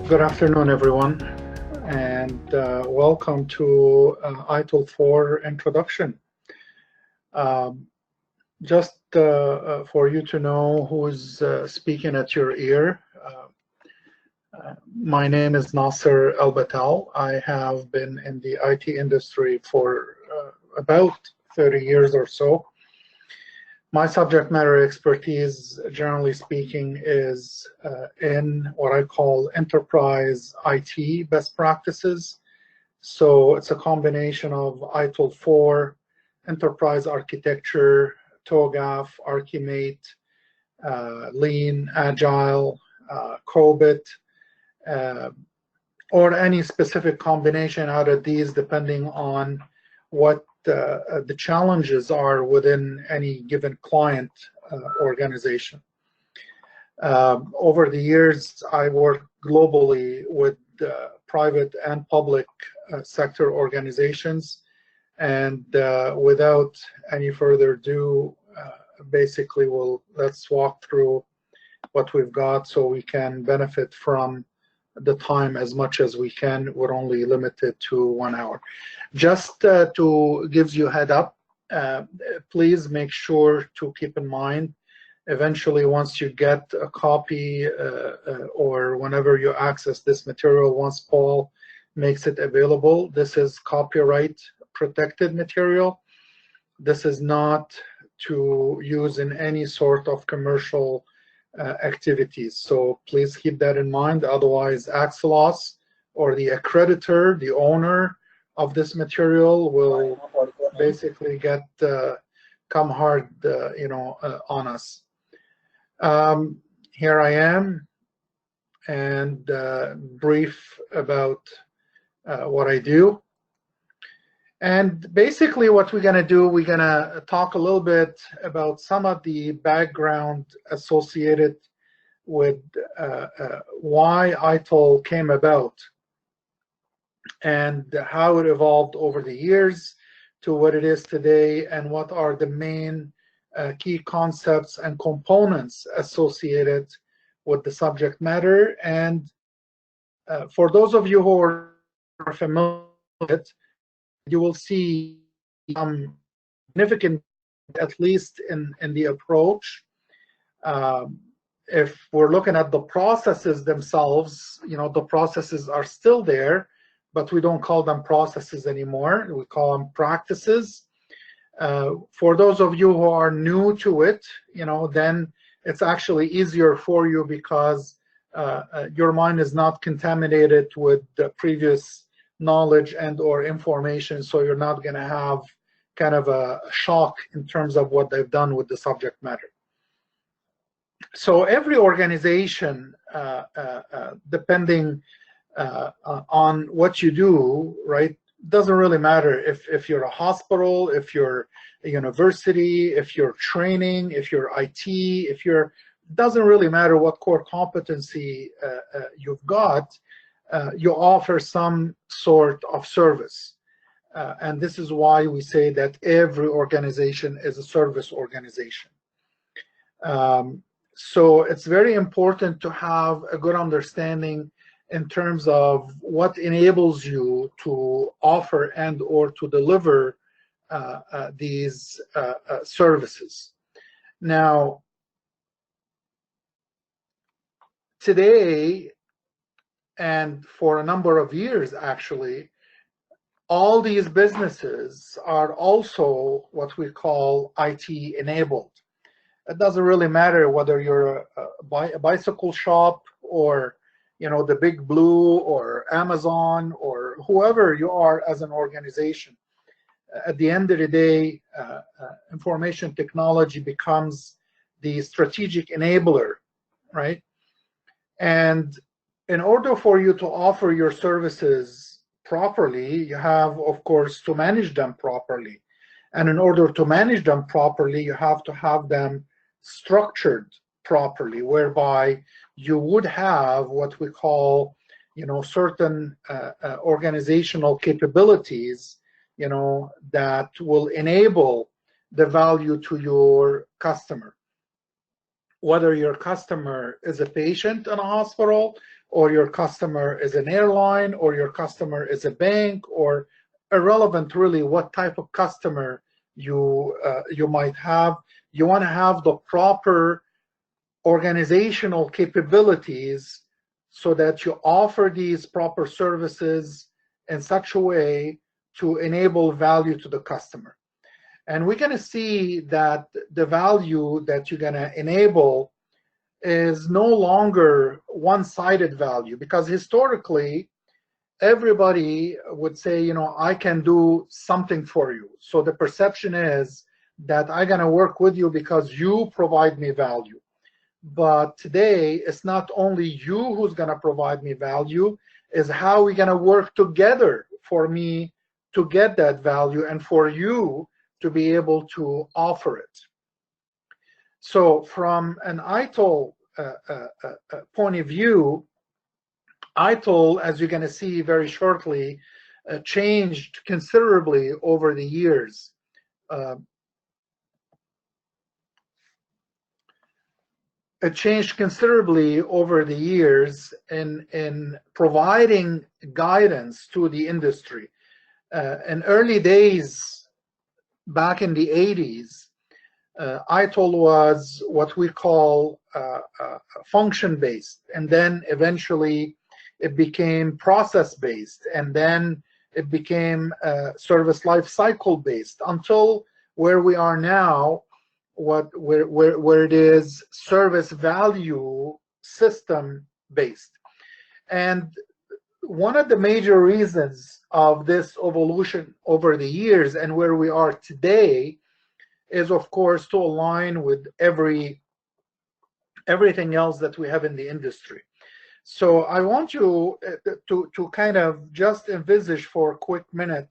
Good afternoon, everyone, and welcome to ITIL 4 introduction. Just for you to know who's speaking at your ear, my name is Nasser El-Batal. I have been in the IT industry for about 30 years or so. My subject matter expertise, generally speaking, is in what I call enterprise IT best practices. So it's a combination of ITIL 4, enterprise architecture, TOGAF, Archimate, Lean, Agile, COBIT, or any specific combination out of these depending on what the challenges are within any given client organization. Over the years, I worked globally with private and public sector organizations, and without any further ado, basically let's walk through what we've got so we can benefit from the time as much as we can. We're only limited to 1 hour. Just to give you a head up, please make sure to keep in mind, eventually once you get a copy or whenever you access this material, once Paul makes it available, this is copyright protected material. This is not to use in any sort of commercial activities. So please keep that in mind. Otherwise, Axelos or the accreditor, the owner of this material, will basically get come hard, on us. Here I am, and brief about what I do. And basically what we're going to do, we're going to talk a little bit about some of the background associated with why ITIL came about and how it evolved over the years to what it is today, and what are the main key concepts and components associated with the subject matter. And for those of you who are familiar with it, you will see some significant, at least in the approach. If we're looking at the processes themselves, the processes are still there, but we don't call them processes anymore. We call them practices. For those of you who are new to it, then it's actually easier for you because your mind is not contaminated with the previous knowledge and or information, so you're not going to have kind of a shock in terms of what they've done with the subject matter. So every organization, depending on what you do, right, doesn't really matter if you're a hospital, if you're a university, if you're training, if you're IT, doesn't really matter what core competency you've got. You offer some sort of service. And this is why we say that every organization is a service organization. So it's very important to have a good understanding in terms of what enables you to offer and or to deliver these services. Now, today, and for a number of years actually, all these businesses are also what we call IT enabled. It doesn't really matter whether you're a bicycle shop or the Big Blue or Amazon or whoever you are as an organization. At the end of the day, information technology becomes the strategic enabler, right? And in order for you to offer your services properly, you have, of course, to manage them properly. And in order to manage them properly, you have to have them structured properly, whereby you would have what we call, certain organizational capabilities, that will enable the value to your customer. Whether your customer is a patient in a hospital, or your customer is an airline, or your customer is a bank, or irrelevant really what type of customer you might have. You want to have the proper organizational capabilities so that you offer these proper services in such a way to enable value to the customer. And we're going to see that the value that you're going to enable is no longer one-sided value, because historically everybody would say, you know, I can do something for you. So the perception is that I'm going to work with you because you provide me value. But today, it's not only you who's going to provide me value, is how we're going to work together for me to get that value and for you to be able to offer it. So from an ITIL point of view, ITIL, as you're going to see very shortly, changed considerably over the years. It changed considerably over the years in providing guidance to the industry. In early days, back in the 80s, ITIL was what we call function-based, and then eventually it became process-based, and then it became service life cycle-based, until where we are now, where it is service value system based. And one of the major reasons of this evolution over the years and where we are today is, of course, to align with everything else that we have in the industry. So I want you to kind of just envisage for a quick minute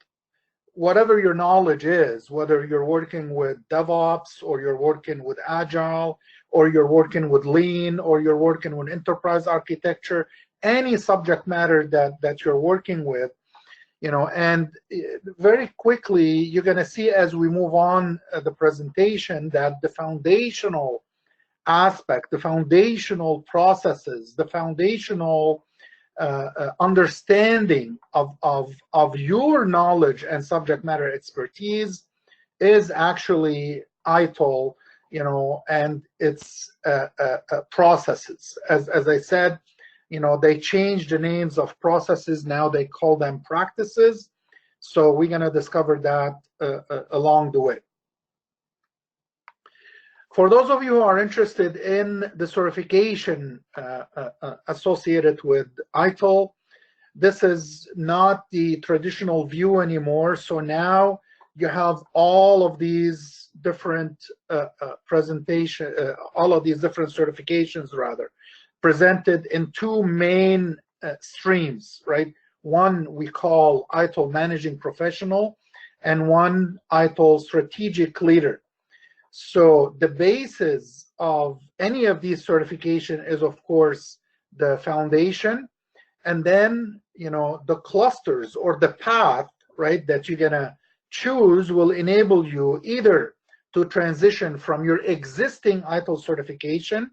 whatever your knowledge is, whether you're working with DevOps, or you're working with Agile, or you're working with Lean, or you're working with enterprise architecture, any subject matter that you're working with, you know, and very quickly you're going to see as we move on the presentation that the foundational aspect, the foundational processes, the foundational understanding of your knowledge and subject matter expertise is actually ITIL, you know, and its processes. As I said, you know, they changed the names of processes. Now they call them practices. So we're going to discover that along the way. For those of you who are interested in the certification associated with ITIL, this is not the traditional view anymore. So now you have all of these different all of these different certifications rather, presented in two main streams, right? One we call ITIL Managing Professional, and one ITIL Strategic Leader. So the basis of any of these certification is, of course, the foundation, and then, you know, the clusters or the path, right, that you're gonna choose will enable you either to transition from your existing ITIL certification.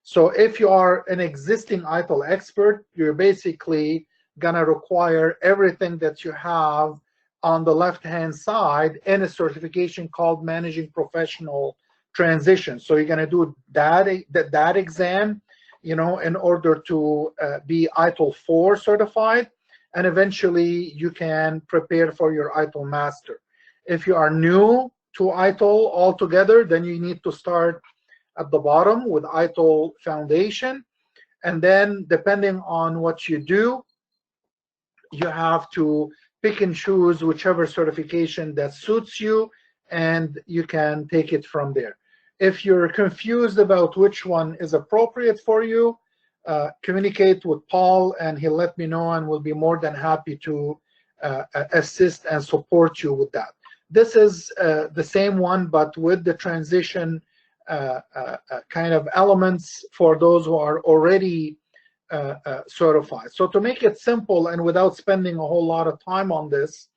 So if you are an existing ITIL expert, you're basically gonna require everything that you have on the left-hand side in a certification called Managing Professional Transition. So you're going to do that exam, you know, in order to be ITIL 4 certified, and eventually you can prepare for your ITIL Master. If you are new to ITIL altogether, then you need to start at the bottom with ITIL Foundation, and then depending on what you do, you have to pick and choose whichever certification that suits you, and you can take it from there. If you're confused about which one is appropriate for you, communicate with Paul and he'll let me know, and we'll be more than happy to assist and support you with that. This is the same one, but with the transition kind of elements for those who are already certified. So to make it simple and without spending a whole lot of time on this,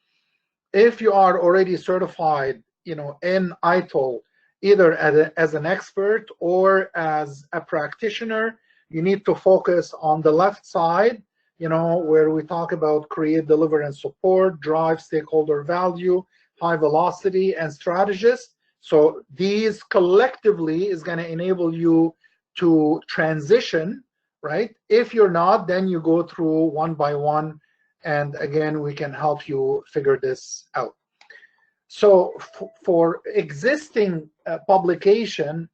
if you are already certified, you know, in ITIL, either as an expert or as a practitioner, You need to focus on the left side, where we talk about create, deliver, and support, drive, stakeholder value, high velocity, and strategist. So these collectively is going to enable you to transition, right? If you're not, then you go through one by one, and again, we can help you figure this out. So for existing publication,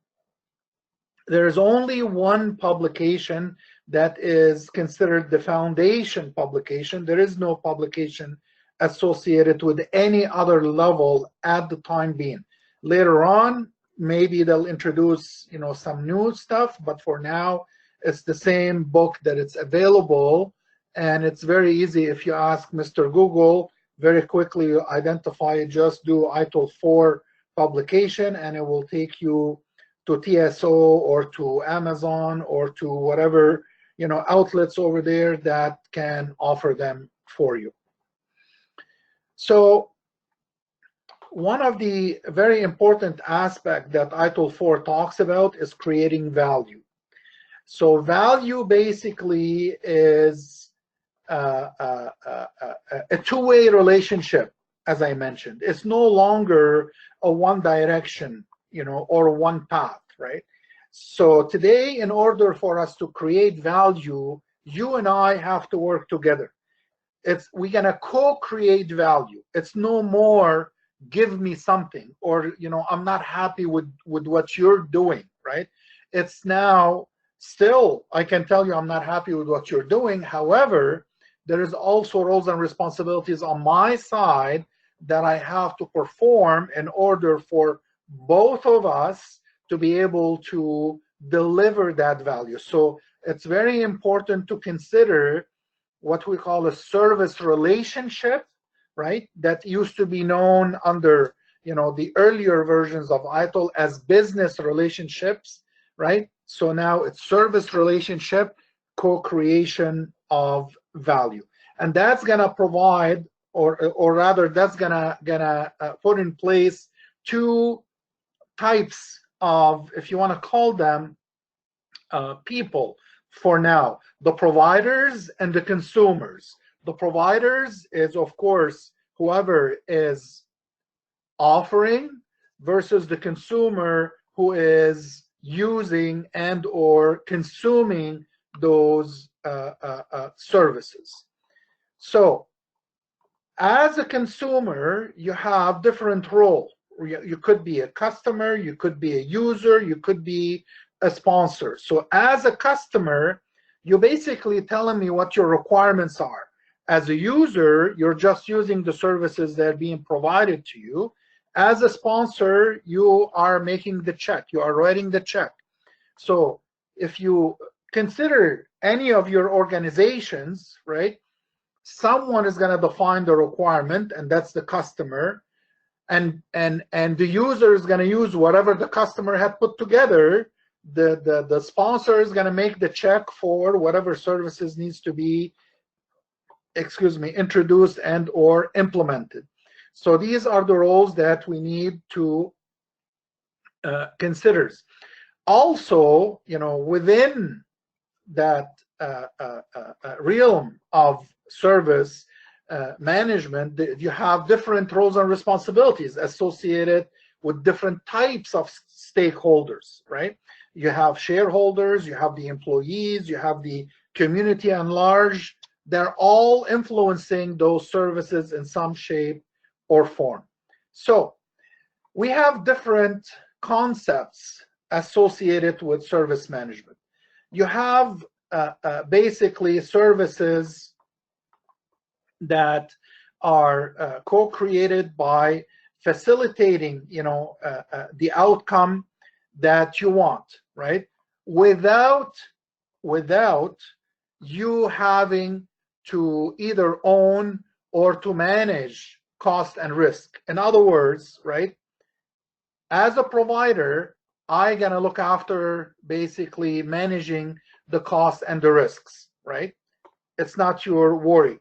there's only one publication that is considered the foundation publication. There is no publication associated with any other level at the time being. Later on, maybe they'll introduce, some new stuff, but for now, it's the same book that it's available, and it's very easy. If you ask Mr. Google, very quickly you identify, just do ITIL 4 publication, and it will take you to TSO or to Amazon or to whatever outlets over there that can offer them for you. So one of the very important aspects that ITIL 4 talks about is creating value. So value basically is a two-way relationship, as I mentioned. It's no longer a one direction, or one path, right? So today, in order for us to create value, you and I have to work together. We're gonna co-create value. It's no more give me something, or I'm not happy with what you're doing, right? It's now still, I can tell you I'm not happy with what you're doing. However, there is also roles and responsibilities on my side that I have to perform in order for both of us to be able to deliver that value. So it's very important to consider what we call a service relationship, right? That used to be known under, the earlier versions of ITIL as business relationships, right? So now it's service relationship, co-creation of value. And that's gonna provide, or rather that's gonna put in place two types of, if you want to call them, people for now: the providers and the consumers. The providers is, of course, whoever is offering, versus the consumer who is using and or consuming those services. So as a consumer, you have different roles. You could be a customer, you could be a user, you could be a sponsor. So as a customer, you're basically telling me what your requirements are. As a user, you're just using the services that are being provided to you. As a sponsor, you are making the check, you are writing the check. So if you consider any of your organizations, right, someone is going to define the requirement, and that's the customer. And the user is going to use whatever the customer had put together. The sponsor is going to make the check for whatever services needs to be, introduced and or implemented. So these are the roles that we need to consider. Also, within that realm of service management, you have different roles and responsibilities associated with different types of stakeholders, right? You have shareholders, you have the employees, you have the community at large. They're all influencing those services in some shape or form. So we have different concepts associated with service management. You have basically services that are co-created by facilitating, the outcome that you want, right? Without you having to either own or to manage cost and risk. In other words, right, as a provider, I'm gonna look after basically managing the cost and the risks, right? It's not your worry.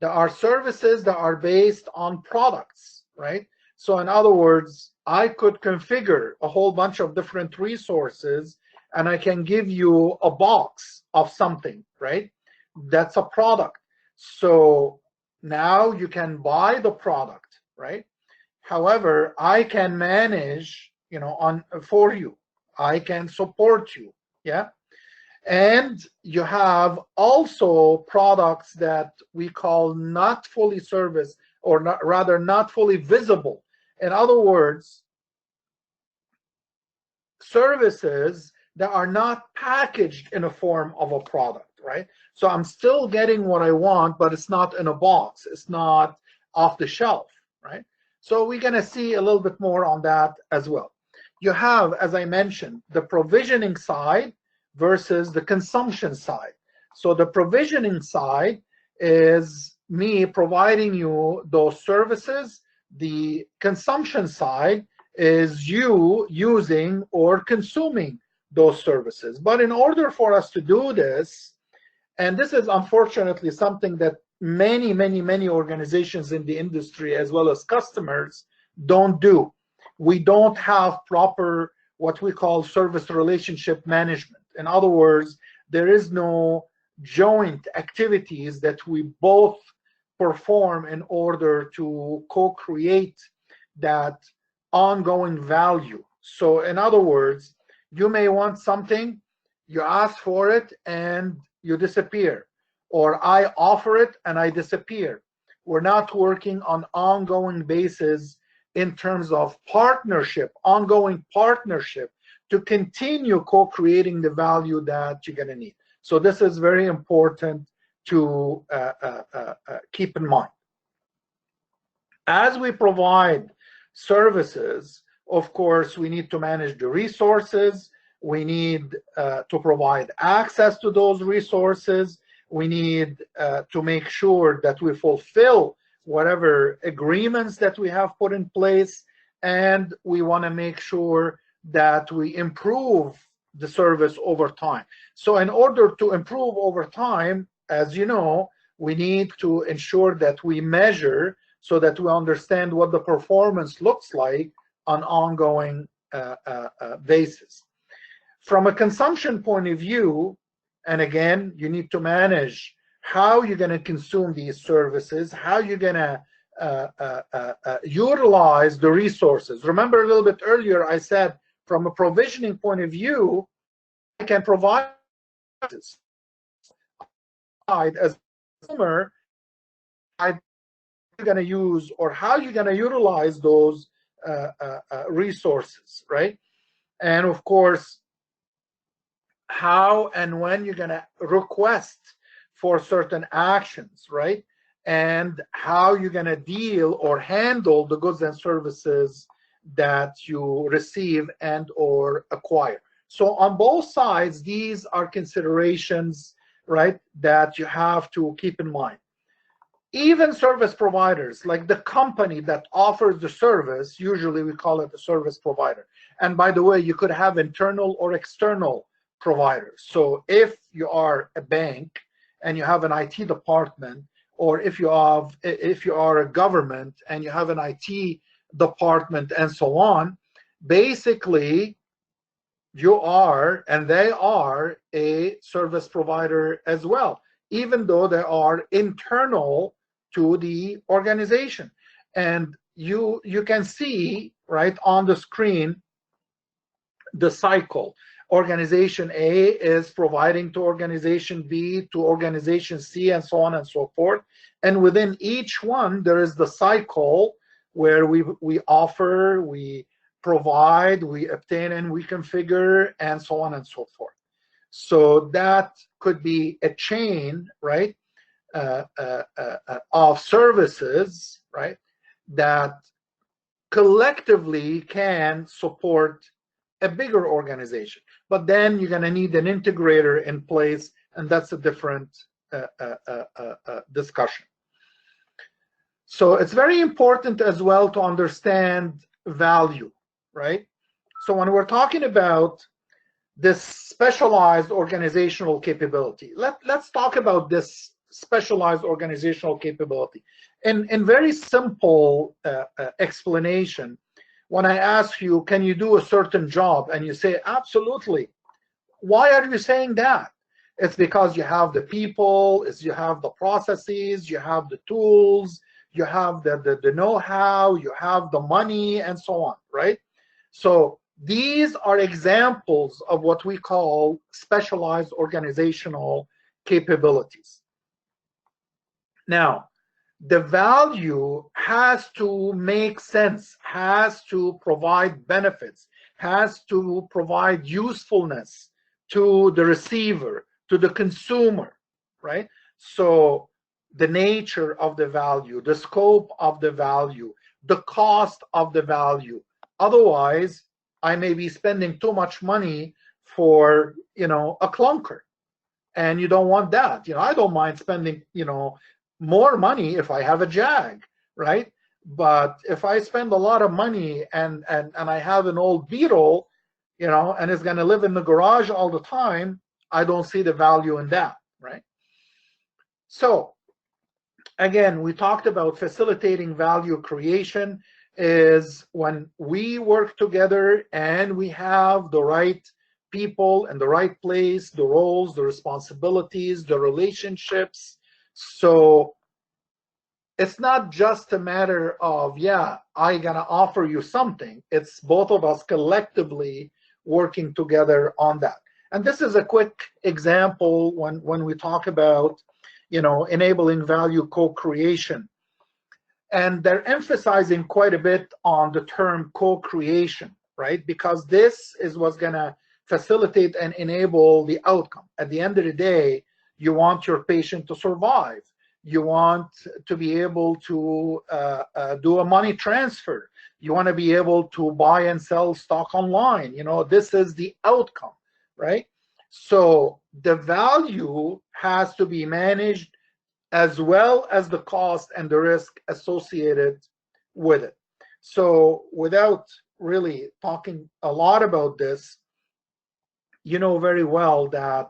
There are services that are based on products, right? So in other words, I could configure a whole bunch of different resources and I can give you a box of something, right? That's a product. So now you can buy the product, right? However, I can manage, for you. I can support you, yeah? And you have also products that we call not fully serviced, or rather not fully visible. In other words, services that are not packaged in a form of a product, right? So I'm still getting what I want, but it's not in a box. It's not off the shelf, right? So we're going to see a little bit more on that as well. You have, as I mentioned, the provisioning side versus the consumption side. So the provisioning side is me providing you those services. The consumption side is you using or consuming those services. But in order for us to do this, and this is unfortunately something that many organizations in the industry as well as customers don't do. We don't have proper what we call service relationship management. In other words, there is no joint activities that we both perform in order to co-create that ongoing value. So in other words, you may want something, you ask for it and you disappear, or I offer it and I disappear. We're not working on ongoing basis in terms of partnership, ongoing partnership to continue co-creating the value that you're going to need. So this is very important to keep in mind. As we provide services, of course, we need to manage the resources. We need to provide access to those resources. We need to make sure that we fulfill whatever agreements that we have put in place, and we want to make sure that we improve the service over time. So in order to improve over time, as you know, we need to ensure that we measure so that we understand what the performance looks like on an ongoing basis. From a consumption point of view, and again, you need to manage how you're going to consume these services, how you're going to utilize the resources. Remember a little bit earlier, I said from a provisioning point of view, I can provide as a consumer, I'm going to use or how you're going to utilize those resources, right? And of course, how and when you're going to request for certain actions, right? And how you're going to deal or handle the goods and services that you receive and or acquire. So on both sides, these are considerations, right, that you have to keep in mind. Even service providers, like the company that offers the service, usually we call it a service provider. And by the way, you could have internal or external providers. So if you are a bank and you have an IT department, or if you are a government and you have an IT department and so on, basically you are and they are a service provider as well, even though they are internal to the organization. And you can see right on the screen the cycle. Organization A is providing to organization B, to organization C, and so on and so forth. And within each one, there is the cycle where we offer, we provide, we obtain, and we configure, and so on and so forth. So that could be a chain, right, of services, right, that collectively can support a bigger organization. But then you're going to need an integrator in place, and that's a different discussion. So it's very important as well to understand value, right? So when we're talking about this specialized organizational capability, let's talk about this specialized organizational capability. In very simple explanation, when I ask you, can you do a certain job? And you say, absolutely, why are you saying that? It's because you have the people, you have the processes, you have the tools, you have the know-how, you have the money, and so on, right? So these are examples of what we call specialized organizational capabilities. Now, the value has to make sense, has to provide benefits, has to provide usefulness to the receiver, to the consumer, right? So the nature of the value, the scope of the value, the cost of the value. Otherwise, I may be spending too much money for, a clunker. And you don't want that. I don't mind spending, more money if I have a Jag, right? But if I spend a lot of money and I have an old Beetle, and it's going to live in the garage all the time, I don't see the value in that, right? So again, we talked about facilitating value creation is when we work together and we have the right people in the right place, the roles, the responsibilities, the relationships. So it's not just a matter of, yeah, I'm gonna offer you something. It's both of us collectively working together on that. And this is a quick example when we talk about, enabling value co-creation. And they're emphasizing quite a bit on the term co-creation, right? Because this is what's gonna facilitate and enable the outcome. At the end of the day, you want your patient to survive. You want to be able to do a money transfer. You want to be able to buy and sell stock online. This is the outcome, right? So the value has to be managed as well as the cost and the risk associated with it. So without really talking a lot about this, you know very well that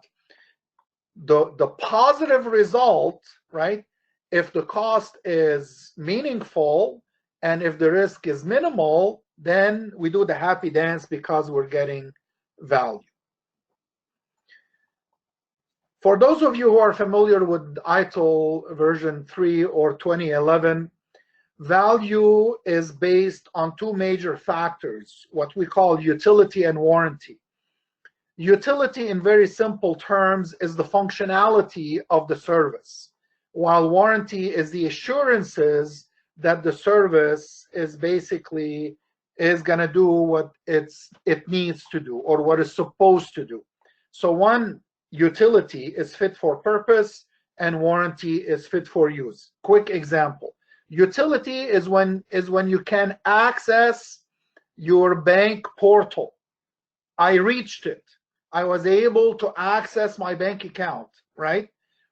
the positive result, right, if the cost is meaningful and if the risk is minimal, then we do the happy dance because we're getting value. For those of you who are familiar with ITIL version 3 or 2011, value is based on two major factors, what we call utility and warranty. Utility, in very simple terms, is the functionality of the service, while warranty is the assurances that the service is going to do what it needs to do or what it's supposed to do. So one utility is fit for purpose and warranty is fit for use. Quick example. Utility is when you can access your bank portal. I reached it. I was able to access my bank account, right?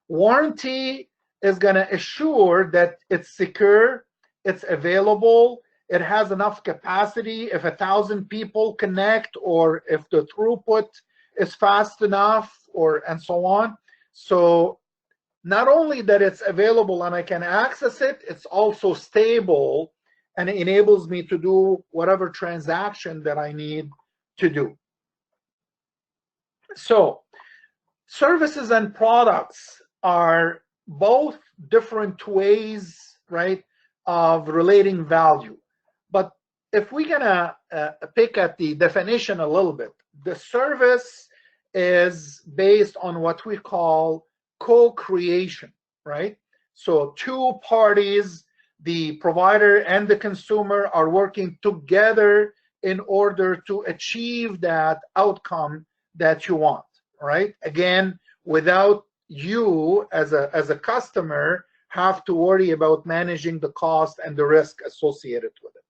Warranty is going to assure that it's secure, it's available, it has enough capacity if 1,000 people connect or if the throughput is fast enough and so on. So not only that it's available and I can access it, it's also stable and it enables me to do whatever transaction that I need to do. So services and products are both different ways, right, of relating value. But if we're gonna pick at the definition a little bit, the service is based on what we call co-creation, right? So two parties, the provider and the consumer, are working together in order to achieve that outcome that you want, right? Again, without you as a customer have to worry about managing the cost and the risk associated with it.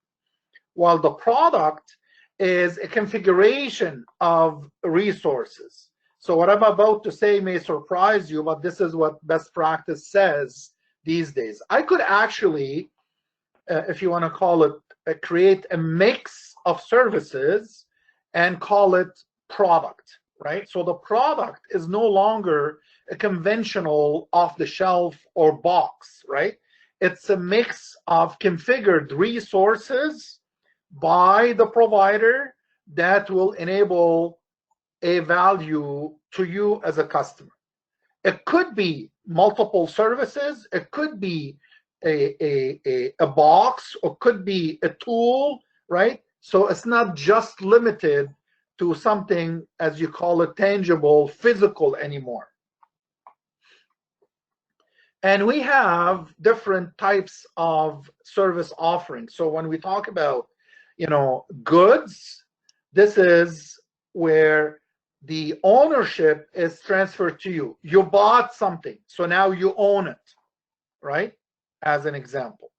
While the product is a configuration of resources. So what I'm about to say may surprise you, but this is what best practice says these days. I could actually, if you want to call it, create a mix of services and call it product, right? So the product is no longer a conventional off-the-shelf or box, right? It's a mix of configured resources by the provider that will enable a value to you as a customer. It could be multiple services, it could be a box, or could be a tool, right? So it's not just limited to something, as you call it, tangible, physical anymore. And we have different types of service offerings. So when we talk about, goods, this is where the ownership is transferred to you. You bought something, so now you own it, right? As an example.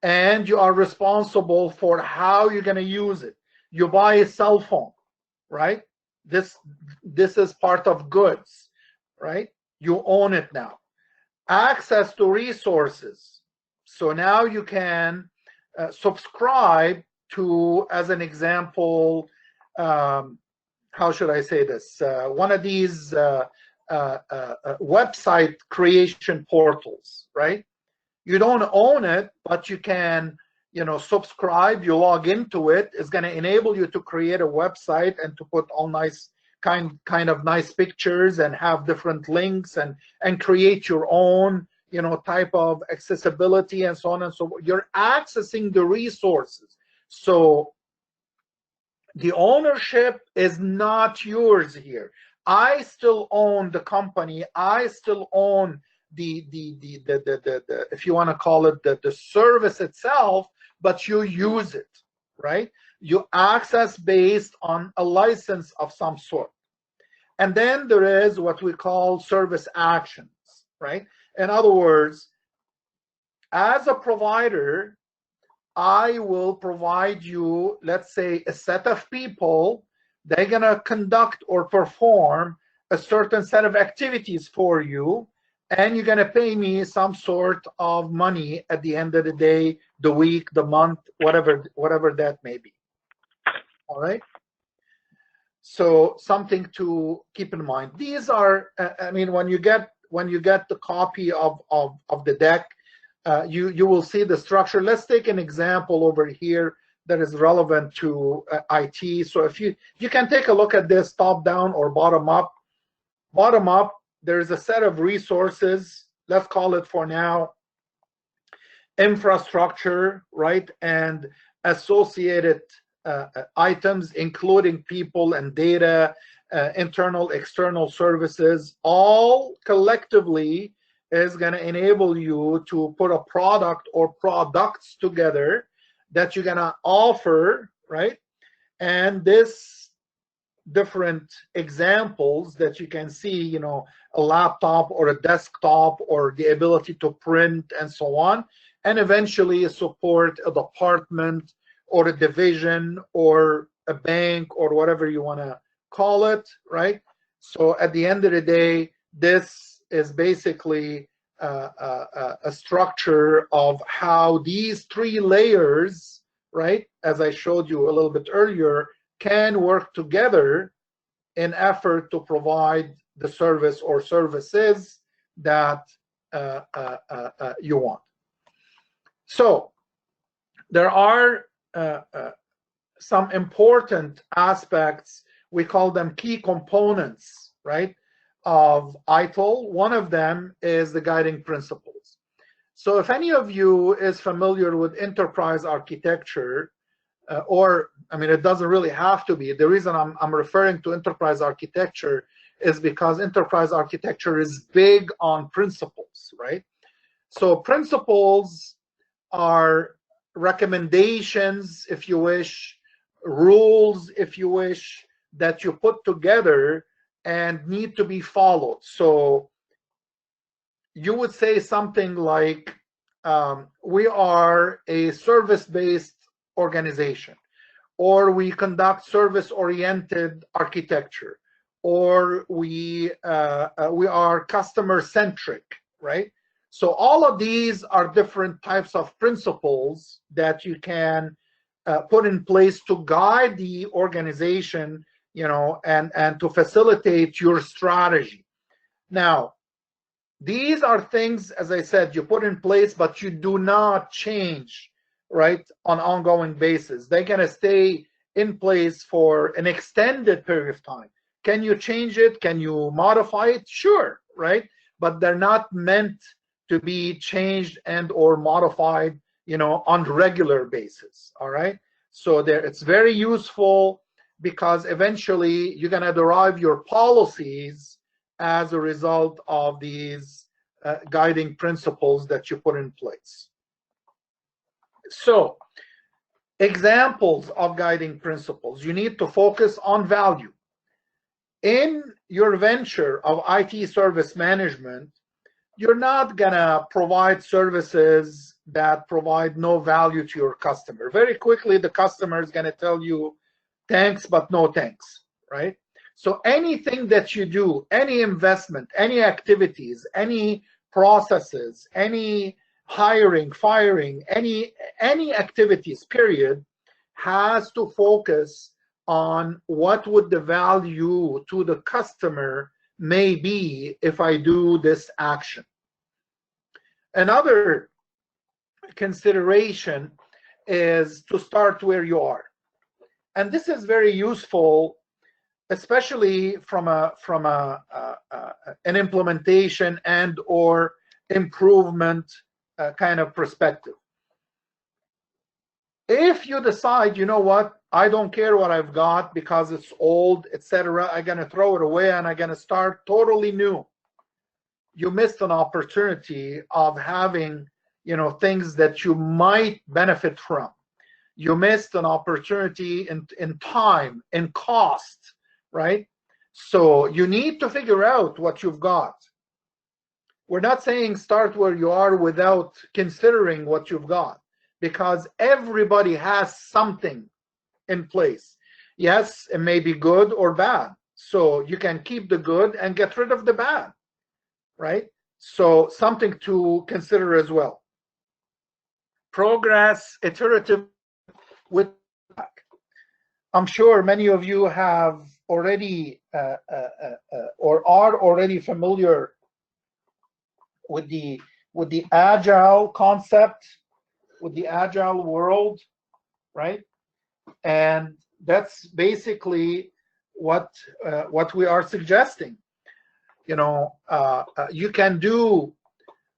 And you are responsible for how you're going to use it. You buy a cell phone, right? This is part of goods, right? You own it now. Access to resources. So now you can subscribe to, as an example, how should I say this? One of these website creation portals, right? You don't own it, but you can, subscribe. You log into it. It's going to enable you to create a website and to put all nice kind of nice pictures and have different links and create your own, type of accessibility and so on and so forth. You're accessing the resources. So the ownership is not yours here. I still own the company. I still own the if you want to call it the service itself, but you use it, right? You access based on a license of some sort. And then there is what we call service actions, right? In other words, as a provider, I will provide you, let's say, a set of people. They're going to conduct or perform a certain set of activities for you, and you're going to pay me some sort of money at the end of the day, the week, the month, whatever that may be. All right? So something to keep in mind. These are, when you get the copy of the deck, you will see the structure. Let's take an example over here that is relevant to IT. So if you can take a look at this top down or bottom up. Bottom up, there's a set of resources. Let's call it for now infrastructure, right? And associated items, including people and data, internal, external services, all collectively is going to enable you to put a product or products together that you're going to offer, right? And this different examples that you can see, a laptop or a desktop or the ability to print and so on, and eventually support a department or a division or a bank or whatever you want to call it, right? So at the end of the day, this is basically a structure of how these three layers, right, as I showed you a little bit earlier, can work together in effort to provide the service or services that you want. So there are some important aspects, we call them key components, right, of ITIL. One of them is the guiding principles. So if any of you is familiar with enterprise architecture, it doesn't really have to be. The reason I'm referring to enterprise architecture is because enterprise architecture is big on principles, right? So principles are recommendations, if you wish, rules, if you wish, that you put together and need to be followed. So you would say something like, we are a service-based organization, or we conduct service-oriented architecture, or we are customer-centric, right? So all of these are different types of principles that you can put in place to guide the organization, and to facilitate your strategy. Now, these are things, as I said, you put in place, but you do not change, right, on an ongoing basis. They're going to stay in place for an extended period of time. Can you change it? Can you modify it? Sure, right? But they're not meant to be changed and or modified, on regular basis. All right. So there, it's very useful because eventually you're going to derive your policies as a result of these guiding principles that you put in place. So, examples of guiding principles. You need to focus on value. In your venture of IT service management, you're not gonna provide services that provide no value to your customer. Very quickly, the customer is gonna tell you, thanks, but no thanks, right? So anything that you do, any investment, any activities, any processes, any hiring, firing, any activities, period, has to focus on what would the value to the customer may be if I do this action. Another consideration is to start where you are. And this is very useful, especially from an implementation and or improvement kind of perspective. If you decide, you know what, I don't care what I've got because it's old, etc., I'm going to throw it away and I'm going to start totally new, you missed an opportunity of having, things that you might benefit from. You missed an opportunity in time, in cost, right? So you need to figure out what you've got. We're not saying start where you are without considering what you've got, because everybody has something in place. Yes, it may be good or bad. So you can keep the good and get rid of the bad, right? So something to consider as well. Progress, iterative with feedback. I'm sure many of you have already or are already familiar with the agile concept, with the agile world, right? And that's basically what we are suggesting. You can do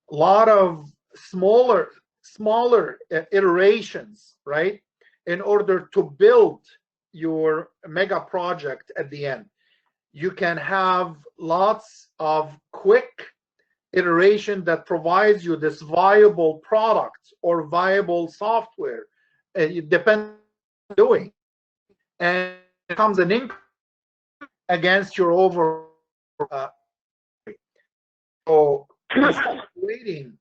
a lot of smaller iterations, right, in order to build your mega project at the end. You can have lots of quick iteration that provides you this viable product or viable software. It depends on what you're doing, and it comes an increase against your overall. So waiting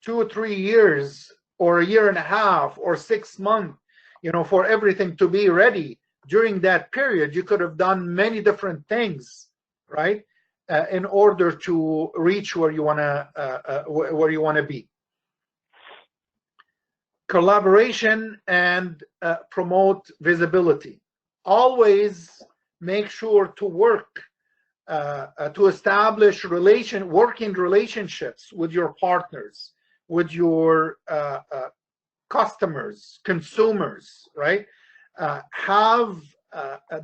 2 or 3 years or a year and a half or 6 months, for everything to be ready. During that period, you could have done many different things, right, in order to reach where you wanna be. Collaboration and promote visibility. Always make sure to work to establish working relationships with your partners, with your customers, consumers, right? Have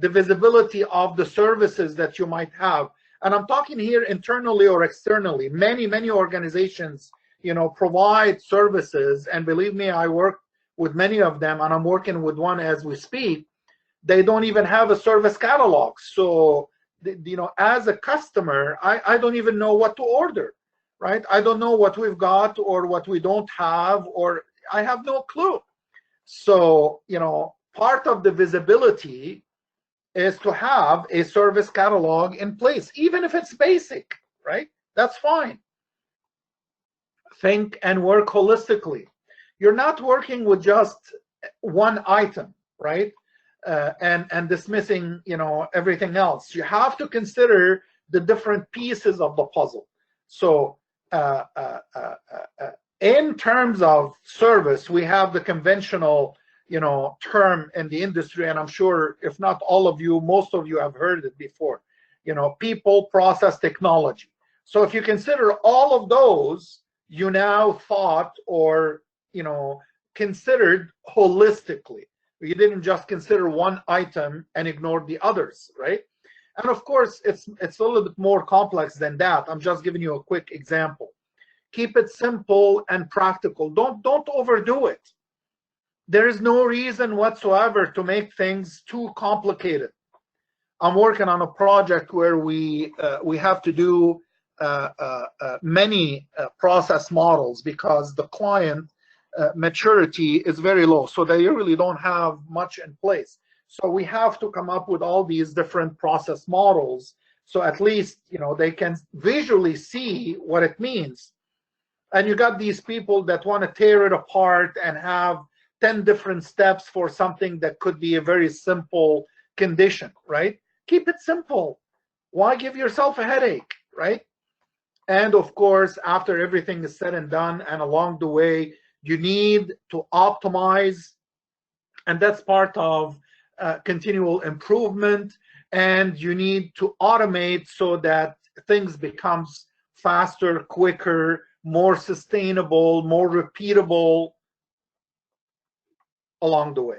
the visibility of the services that you might have. And I'm talking here internally or externally. Many organizations, provide services, and believe me, I work with many of them, and I'm working with one as we speak. They don't even have a service catalog. So, as a customer, I don't even know what to order, right? I don't know what we've got or what we don't have, or I have no clue. So, part of the visibility is to have a service catalog in place, even if it's basic, right? That's fine. Think and work holistically. You're not working with just one item, right? And dismissing, everything else. You have to consider the different pieces of the puzzle. So in terms of service, we have the conventional, term in the industry, and I'm sure if not all of you, most of you have heard it before, people, process, technology. So if you consider all of those, you now thought or, considered holistically. You didn't just consider one item and ignore the others, right? And of course, it's a little bit more complex than that. I'm just giving you a quick example. Keep it simple and practical. Don't overdo it. There is no reason whatsoever to make things too complicated. I'm working on a project where we have to do many process models because the client maturity is very low, so they really don't have much in place. So we have to come up with all these different process models, so at least they can visually see what it means. And you got these people that want to tear it apart and have 10 different steps for something that could be a very simple condition, right? Keep it simple. Why give yourself a headache, right? And of course, after everything is said and done, and along the way, you need to optimize, and that's part of continual improvement. And you need to automate so that things becomes faster, quicker, more sustainable, more repeatable along the way.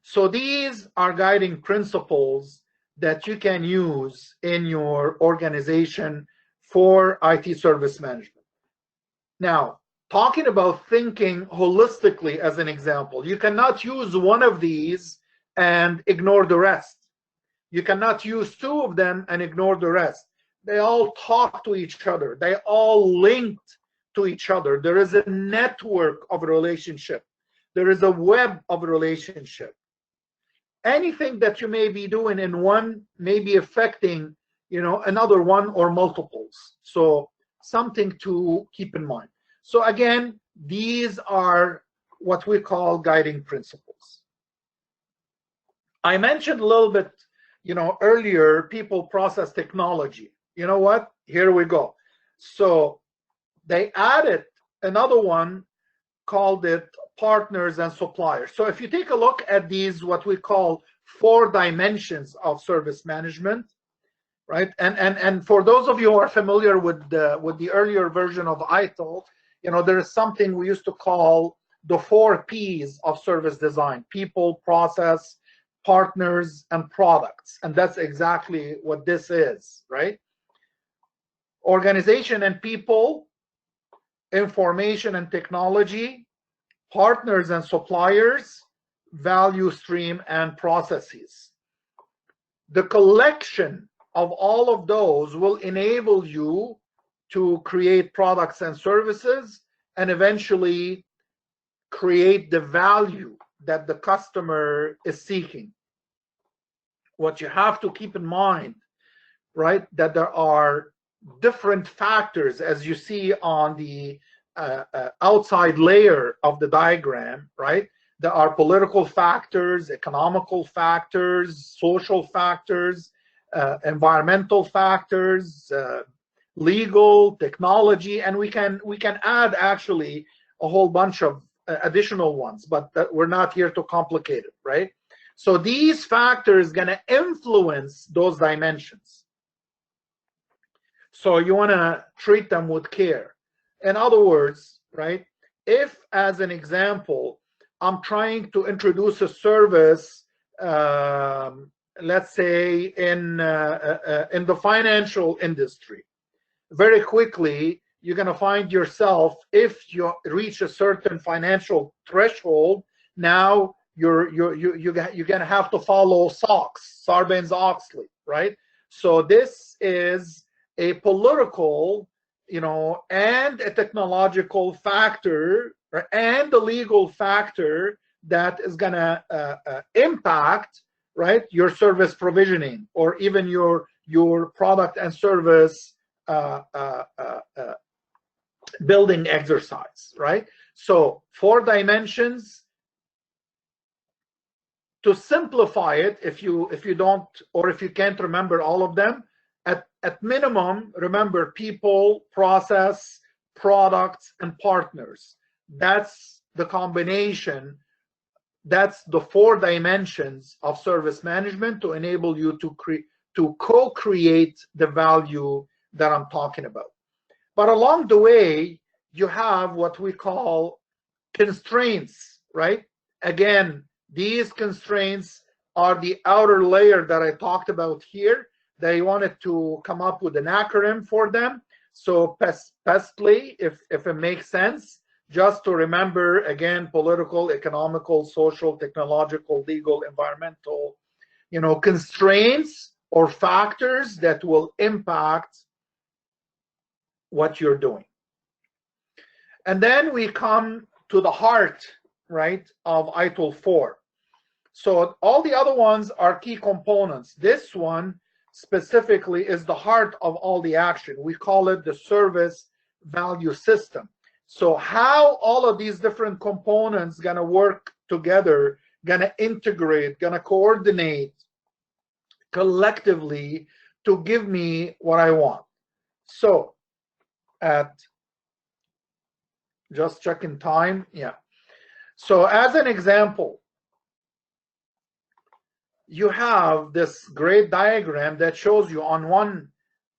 So these are guiding principles that you can use in your organization for IT service management. Now, talking about thinking holistically as an example, you cannot use one of these and ignore the rest. You cannot use two of them and ignore the rest. They all talk to each other. They all linked to each other. There is a network of relationship. There is a web of relationship. Anything that you may be doing in one may be affecting, another one or multiples. So something to keep in mind. So again, these are what we call guiding principles. I mentioned a little bit, earlier, people, process, technology. You know what? Here we go. So they added another one, called it partners and suppliers. So if you take a look at these, what we call 4 dimensions of service management, right? And for those of you who are familiar with the earlier version of ITIL, there is something we used to call the 4 P's of service design: people, process, partners, and products. And that's exactly what this is, right? Organization and people, information and technology, partners and suppliers, value stream and processes. The collection of all of those will enable you to create products and services and eventually create the value that the customer is seeking. What you have to keep in mind, right, that there are different factors, as you see on the outside layer of the diagram, right? There are political factors, economical factors, social factors, environmental factors, legal, technology, and we can add actually a whole bunch of additional ones, but we're not here to complicate it, right? So these factors going to influence those dimensions. So you want to treat them with care. In other words, right, if, as an example, I'm trying to introduce a service, let's say in the financial industry, very quickly you're going to find yourself, if you reach a certain financial threshold, now you're going to have to follow SOX, Sarbanes-Oxley, right? So this is a political, and a technological factor, and a legal factor that is going to impact, right, your service provisioning, or even your product and service building exercise, right? So 4 dimensions. To simplify it, if you don't, or if you can't remember all of them, at minimum, remember people, process, products, and partners. That's the combination. That's the 4 dimensions of service management to enable you to co-create the value that I'm talking about. But along the way, you have what we call constraints, right? Again, these constraints are the outer layer that I talked about here. They wanted to come up with an acronym for them. So PESTLY, if it makes sense, just to remember, again, political, economical, social, technological, legal, environmental, constraints or factors that will impact what you're doing. And then we come to the heart, right, of ITIL 4. So all the other ones are key components. This one specifically is the heart of all the action. We call it the service value system. So how all of these different components gonna work together, gonna integrate, gonna coordinate collectively to give me what I want. So just checking time, yeah. So as an example, you have this great diagram that shows you on one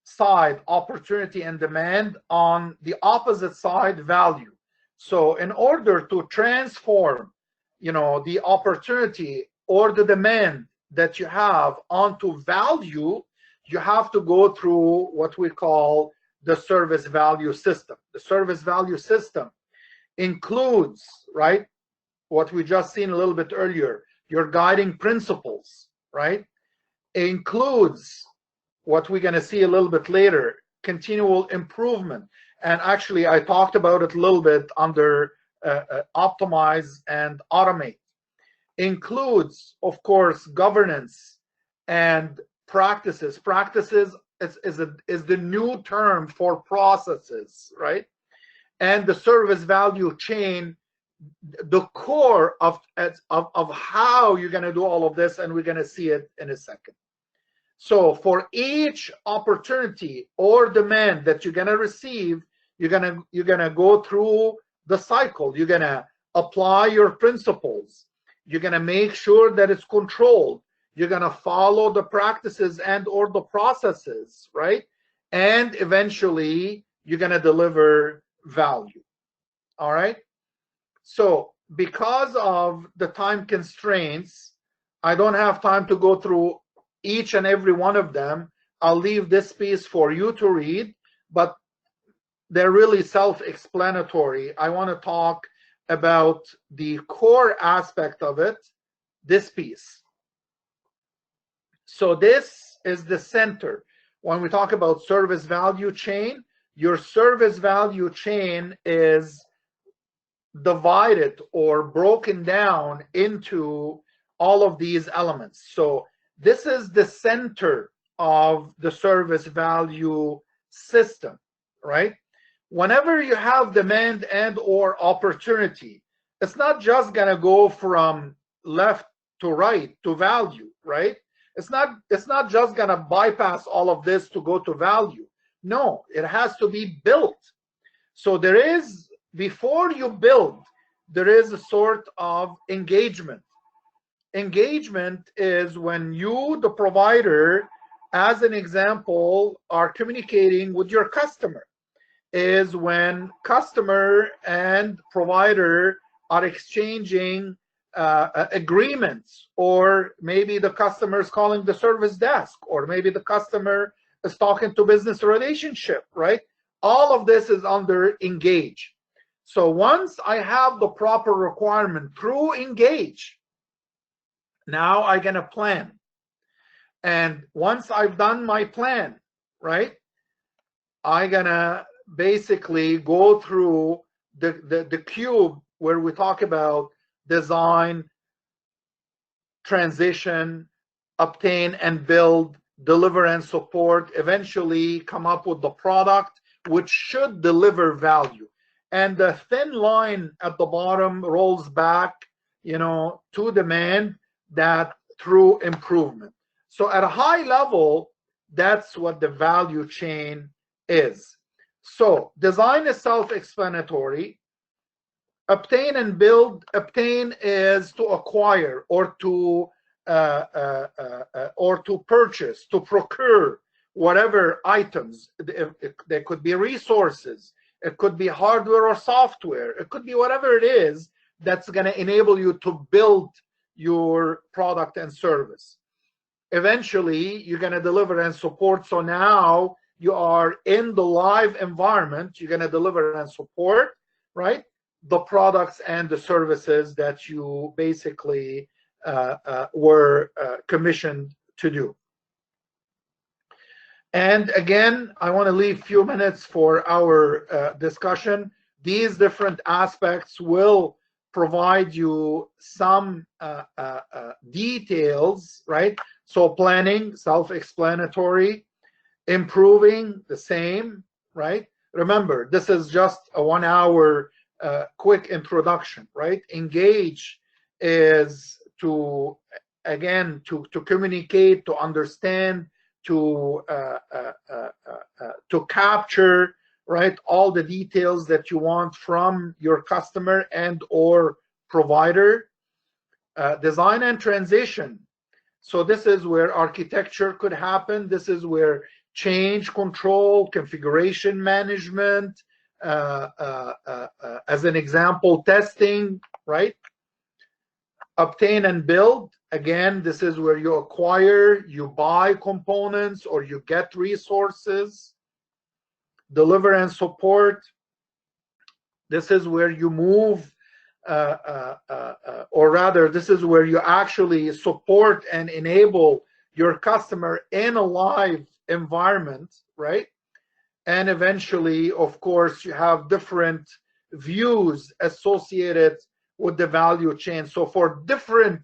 side opportunity and demand, on the opposite side value. So in order to transform, the opportunity or the demand that you have onto value, you have to go through what we call the service value system. The service value system includes, right, what we just seen a little bit earlier, your guiding principles, right? It includes what we're going to see a little bit later, continual improvement. And actually, I talked about it a little bit under optimize and automate. Includes, of course, governance and practices. Practices is the new term for processes, right? And the service value chain, the core of how you're going to do all of this, and we're going to see it in a second. So for each opportunity or demand that you're going to receive, you're going to go through the cycle. You're going to apply your principles. You're going to make sure that it's controlled. You're going to follow the practices and or the processes, right? And eventually you're going to deliver value. All right. So because of the time constraints, I don't have time to go through each and every one of them. I'll leave this piece for you to read, but they're really self-explanatory. I want to talk about the core aspect of it, this piece. So this is the center. When we talk about service value chain, your service value chain is divided or broken down into all of these elements. So this is the center of the service value system, right? Whenever you have demand and or opportunity, it's not just going to go from left to right to value, right? It's not just going to bypass all of this to go to value. No, it has to be built. So there is, before you build, there is a sort of engagement. Engagement is when you, the provider, as an example, are communicating with your customer. Is when customer and provider are exchanging agreements, or maybe the customer is calling the service desk, or maybe the customer is talking to business relationship, right? All of this is under engage. So once I have the proper requirement through engage, now I'm going to plan. And once I've done my plan, right, I'm going to basically go through the cube where we talk about design, transition, obtain and build, deliver and support, eventually come up with the product which should deliver value. And the thin line at the bottom rolls back, to demand that through improvement. So at a high level, that's what the value chain is. So design is self-explanatory. Obtain and build. Obtain is to acquire or to purchase, to procure whatever items. There could be resources. It could be hardware or software. It could be whatever it is that's going to enable you to build your product and service. eventually you're going to deliver and support. So now you are in the live environment, you're going to deliver and support, right, the products and the services that you basically were commissioned to do. And again, I want to leave a few minutes for our discussion. These different aspects will provide you some details, right? So planning, self-explanatory. Improving, the same, right? Remember, this is just a 1 hour quick introduction, right? Engage is to, again, to communicate, to understand, to capture, right, all the details that you want from your customer and or provider. Design and transition. So this is where architecture could happen. This is where change control, configuration management, as an example, testing, right? Obtain and build. Again, this is where you acquire, you buy components, or you get resources. Deliver and support. This is where you move, or rather, this is where you actually support and enable your customer in a live environment, right? And eventually, of course, you have different views associated with the value chain. So for different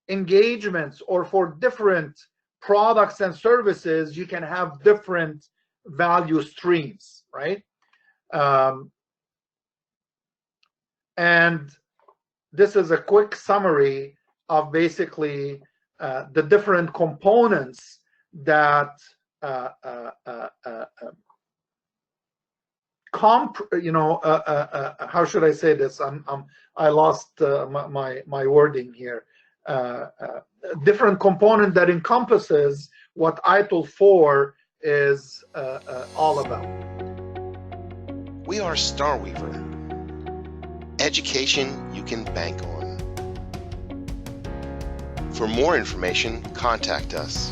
engagements or for different products and services, you can have different value streams, right? And this is a quick summary of basically the different components that how should I say this? I lost my wording here. Different component that encompasses what ITIL 4 is all about. We are Starweaver, education you can bank on. For more information, contact us.